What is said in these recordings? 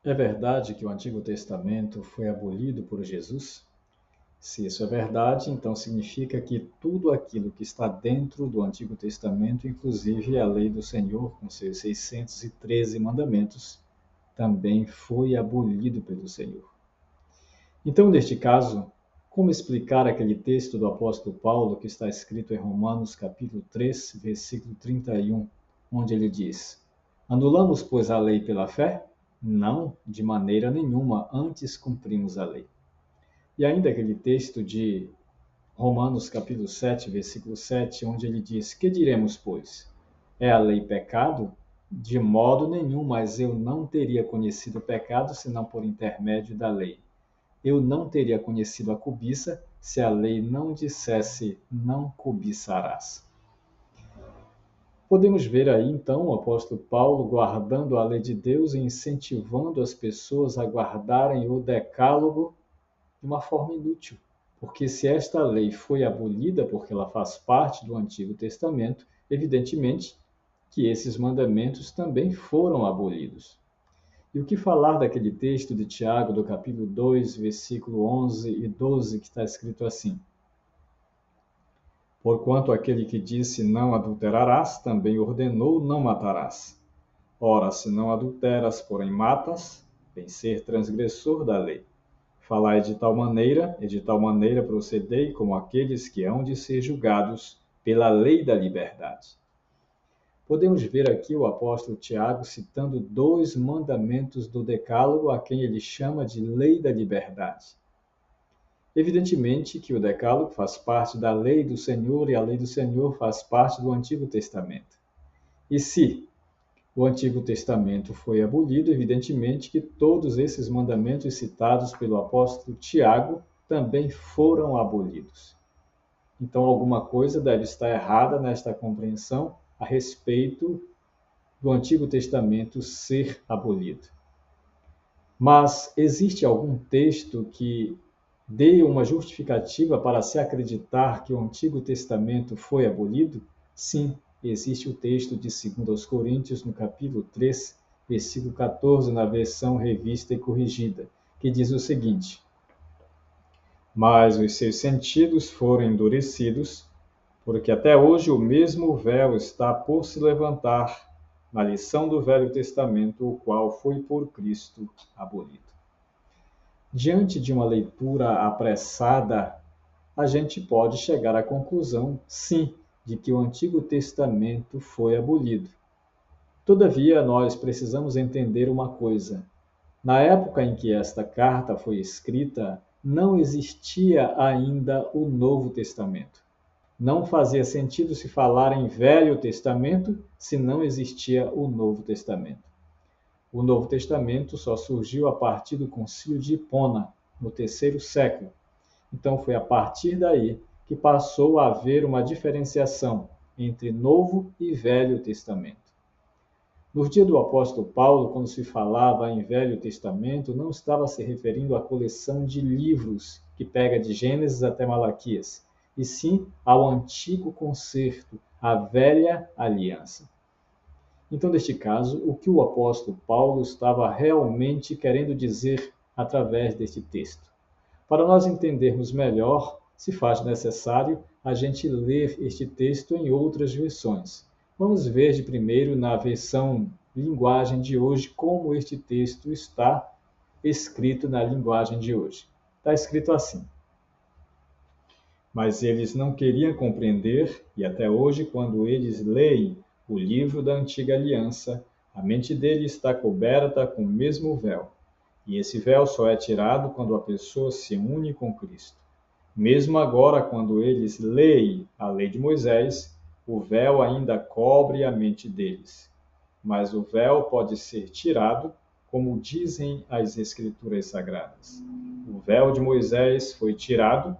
É verdade que o Antigo Testamento foi abolido por Jesus? Se isso é verdade, então significa que tudo aquilo que está dentro do Antigo Testamento, inclusive a lei do Senhor, com seus 613 mandamentos, também foi abolido pelo Senhor. Então, neste caso, como explicar aquele texto do apóstolo Paulo que está escrito em Romanos capítulo 3, versículo 31, onde ele diz: Anulamos, pois, a lei pela fé? Não, de maneira nenhuma, antes cumprimos a lei. E ainda aquele texto de Romanos capítulo 7, versículo 7, onde ele diz: Que diremos, pois? É a lei pecado? De modo nenhum, mas eu não teria conhecido o pecado senão por intermédio da lei. Eu não teria conhecido a cobiça se a lei não dissesse: Não cobiçarás. Podemos ver aí então o apóstolo Paulo guardando a lei de Deus e incentivando as pessoas a guardarem o decálogo de uma forma inútil. Porque se esta lei foi abolida porque ela faz parte do Antigo Testamento, evidentemente que esses mandamentos também foram abolidos. E o que falar daquele texto de Tiago, do capítulo 2, versículo 11 e 12, que está escrito assim: Porquanto aquele que disse não adulterarás, também ordenou não matarás. Ora, se não adulteras, porém matas, vem ser transgressor da lei. Falai de tal maneira, e de tal maneira procedei como aqueles que hão de ser julgados pela lei da liberdade. Podemos ver aqui o apóstolo Tiago citando dois mandamentos do Decálogo, a quem ele chama de lei da liberdade. Evidentemente que o Decálogo faz parte da lei do Senhor e a lei do Senhor faz parte do Antigo Testamento. E se o Antigo Testamento foi abolido, evidentemente que todos esses mandamentos citados pelo apóstolo Tiago também foram abolidos. Então, alguma coisa deve estar errada nesta compreensão a respeito do Antigo Testamento ser abolido. Mas existe algum texto que dê uma justificativa para se acreditar que o Antigo Testamento foi abolido? Sim, existe o texto de 2 Coríntios, no capítulo 3, versículo 14, na versão revista e corrigida, que diz o seguinte: Mas os seus sentidos foram endurecidos, porque até hoje o mesmo véu está por se levantar na lição do Velho Testamento, o qual foi por Cristo abolido. Diante de uma leitura apressada, a gente pode chegar à conclusão, sim, de que o Antigo Testamento foi abolido. Todavia, nós precisamos entender uma coisa. Na época em que esta carta foi escrita, não existia ainda o Novo Testamento. Não fazia sentido se falar em Velho Testamento se não existia o Novo Testamento. O Novo Testamento só surgiu a partir do Concílio de Hipona, no terceiro século. Então foi a partir daí que passou a haver uma diferenciação entre Novo e Velho Testamento. No dia do apóstolo Paulo, quando se falava em Velho Testamento, não estava se referindo à coleção de livros que pega de Gênesis até Malaquias, e sim ao antigo concerto, à velha aliança. Então, neste caso, o que o apóstolo Paulo estava realmente querendo dizer através deste texto? Para nós entendermos melhor, se faz necessário a gente ler este texto em outras versões. Vamos ver de primeiro na versão linguagem de hoje como este texto está escrito na linguagem de hoje. Está escrito assim: Mas eles não queriam compreender, e até hoje, quando eles leem o livro da antiga aliança, a mente deles está coberta com o mesmo véu. E esse véu só é tirado quando a pessoa se une com Cristo. Mesmo agora, quando eles leem a lei de Moisés, o véu ainda cobre a mente deles. Mas o véu pode ser tirado, como dizem as Escrituras Sagradas. O véu de Moisés foi tirado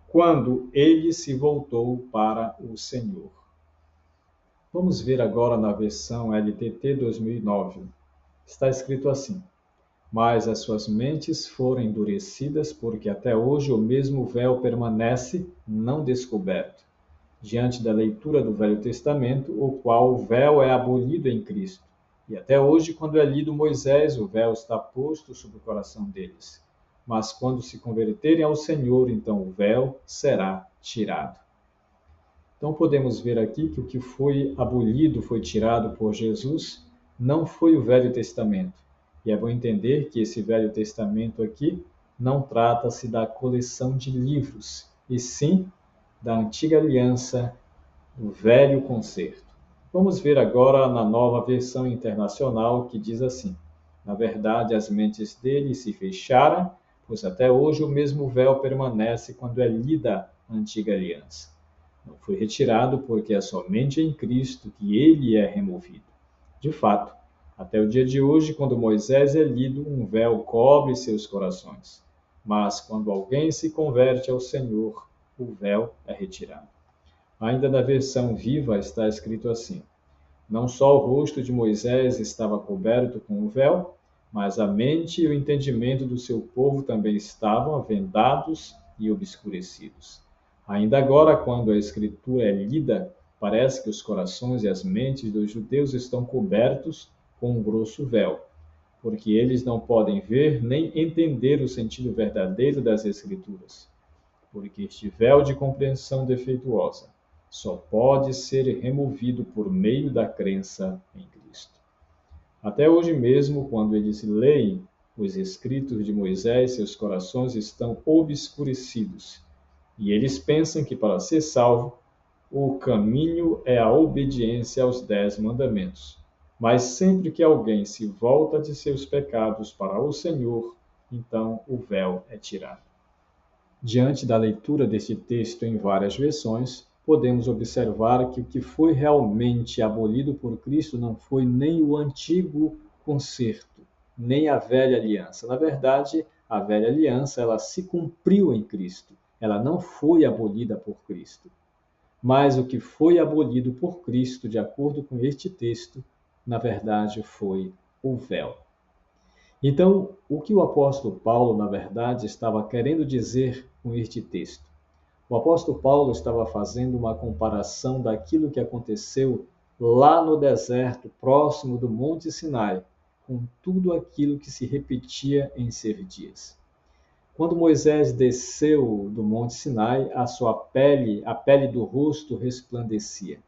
quando ele se voltou para o Senhor. Vamos ver agora na versão LTT 2009. Está escrito assim: Mas as suas mentes foram endurecidas, porque até hoje o mesmo véu permanece não descoberto, diante da leitura do Velho Testamento, o qual o véu é abolido em Cristo. E até hoje, quando é lido Moisés, o véu está posto sobre o coração deles. Mas quando se converterem ao Senhor, então o véu será tirado. Então podemos ver aqui que o que foi abolido, foi tirado por Jesus, não foi o Velho Testamento. E é bom entender que esse Velho Testamento aqui não trata-se da coleção de livros, e sim da antiga aliança, do velho concerto. Vamos ver agora na nova versão internacional que diz assim: na verdade, as mentes deles se fecharam, pois até hoje o mesmo véu permanece quando é lida a antiga aliança. Não foi retirado porque é somente em Cristo que ele é removido. De fato, até o dia de hoje, quando Moisés é lido, um véu cobre seus corações. Mas quando alguém se converte ao Senhor, o véu é retirado. Ainda na versão viva está escrito assim: não só o rosto de Moisés estava coberto com o véu, mas a mente e o entendimento do seu povo também estavam vendados e obscurecidos. Ainda agora, quando a Escritura é lida, parece que os corações e as mentes dos judeus estão cobertos com um grosso véu, porque eles não podem ver nem entender o sentido verdadeiro das Escrituras, porque este véu de compreensão defeituosa só pode ser removido por meio da crença em Cristo. Até hoje mesmo, quando eles leem os escritos de Moisés, seus corações estão obscurecidos, e eles pensam que para ser salvo, o caminho é a obediência aos 10 mandamentos. Mas sempre que alguém se volta de seus pecados para o Senhor, então o véu é tirado. Diante da leitura deste texto em várias versões, podemos observar que o que foi realmente abolido por Cristo não foi nem o antigo concerto, nem a velha aliança. Na verdade, a velha aliança ela se cumpriu em Cristo. Ela não foi abolida por Cristo. Mas o que foi abolido por Cristo, de acordo com este texto, na verdade foi o véu. Então, o que o apóstolo Paulo, na verdade, estava querendo dizer com este texto? O apóstolo Paulo estava fazendo uma comparação daquilo que aconteceu lá no deserto, próximo do Monte Sinai, com tudo aquilo que se repetia em seus dias. Quando Moisés desceu do Monte Sinai, a pele do rosto resplandecia,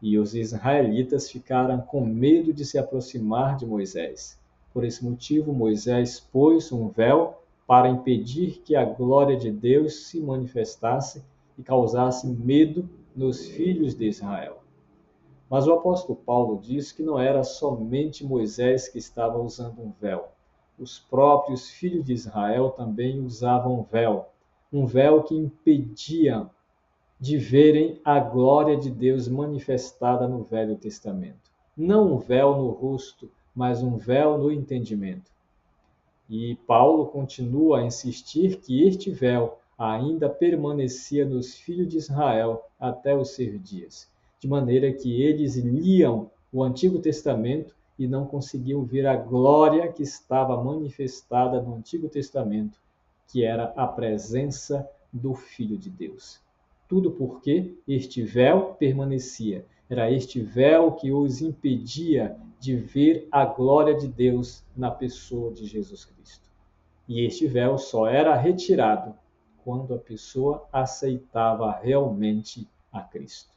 e os israelitas ficaram com medo de se aproximar de Moisés. Por esse motivo, Moisés pôs um véu para impedir que a glória de Deus se manifestasse e causasse medo nos filhos de Israel. Mas o apóstolo Paulo diz que não era somente Moisés que estava usando um véu. Os próprios filhos de Israel também usavam um véu que impedia de verem a glória de Deus manifestada no Velho Testamento. Não um véu no rosto, mas um véu no entendimento. E Paulo continua a insistir que este véu ainda permanecia nos filhos de Israel até os seus dias, de maneira que eles liam o Antigo Testamento e não conseguiam ver a glória que estava manifestada no Antigo Testamento, que era a presença do Filho de Deus. Tudo porque este véu permanecia. Era este véu que os impedia de ver a glória de Deus na pessoa de Jesus Cristo. E este véu só era retirado quando a pessoa aceitava realmente a Cristo.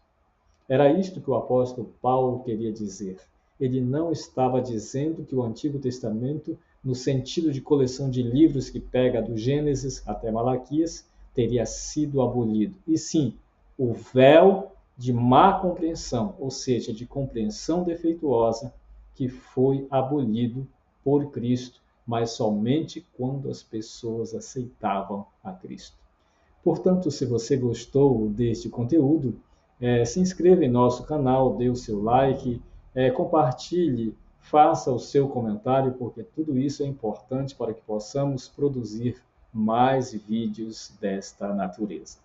Era isto que o apóstolo Paulo queria dizer. Ele não estava dizendo que o Antigo Testamento, no sentido de coleção de livros que pega do Gênesis até Malaquias, teria sido abolido. E sim, o véu de má compreensão, ou seja, de compreensão defeituosa, que foi abolido por Cristo, mas somente quando as pessoas aceitavam a Cristo. Portanto, se você gostou deste conteúdo, se inscreva em nosso canal, dê o seu like, compartilhe, faça o seu comentário, porque tudo isso é importante para que possamos produzir mais vídeos desta natureza.